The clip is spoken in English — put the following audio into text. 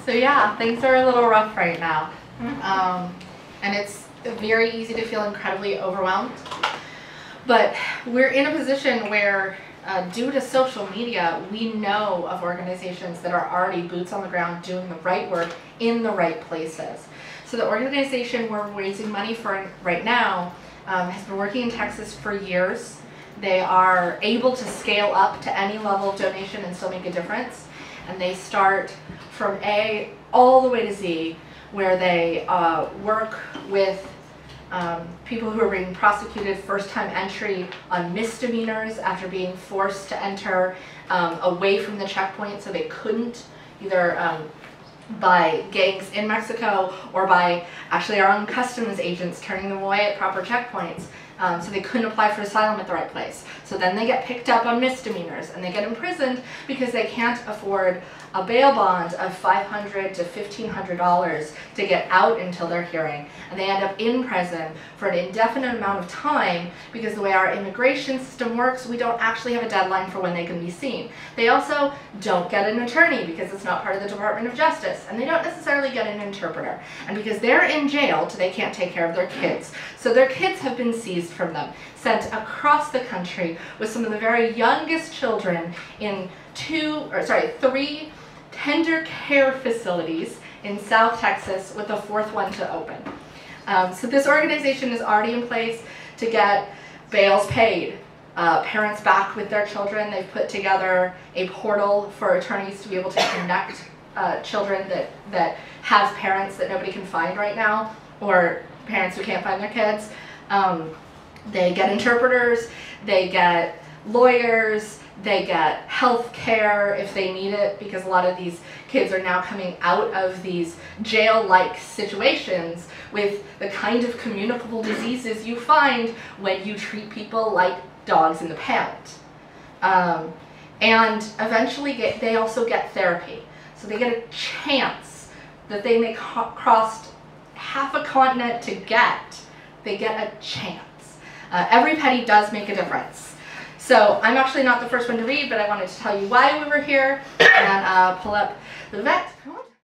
So yeah, things are a little rough right now. And it's very easy to feel incredibly overwhelmed. But we're in a position where, due to social media, we know of organizations that are already boots on the ground doing the right work in the right places. So the organization we're raising money for right now has been working in Texas for years. They are able to scale up to any level of donation and still make a difference. And they start from A all the way to Z, where they work with people who are being prosecuted first-time entry on misdemeanors after being forced to enter away from the checkpoint, so they couldn't, either by gangs in Mexico or by actually our own customs agents turning them away at proper checkpoints. So they couldn't apply for asylum at the right place. So then they get picked up on misdemeanors and they get imprisoned because they can't afford a bail bond of $500 to $1,500 to get out until their hearing. And they end up in prison for an indefinite amount of time because the way our immigration system works, we don't actually have a deadline for when they can be seen. They also don't get an attorney because it's not part of the Department of Justice, and they don't necessarily get an interpreter. And because they're in jail, they can't take care of their kids. So their kids have been seized from them, sent across the country with some of the very youngest children in 3 tender care facilities in South Texas, with a 4th one to open. So this organization is already in place to get bails paid, parents back with their children. They've put together a portal for attorneys to be able to connect children that have parents that nobody can find right now, or parents who can't find their kids. They get interpreters, they get lawyers, they get health care if they need it, because a lot of these kids are now coming out of these jail-like situations with the kind of communicable diseases you find when you treat people like dogs in the pound. And eventually they also get therapy. So they get a chance that they may crossed half a continent to get. They get a chance. Every penny does make a difference. So I'm actually not the first one to read, but I wanted to tell you why we were here and pull up the vet.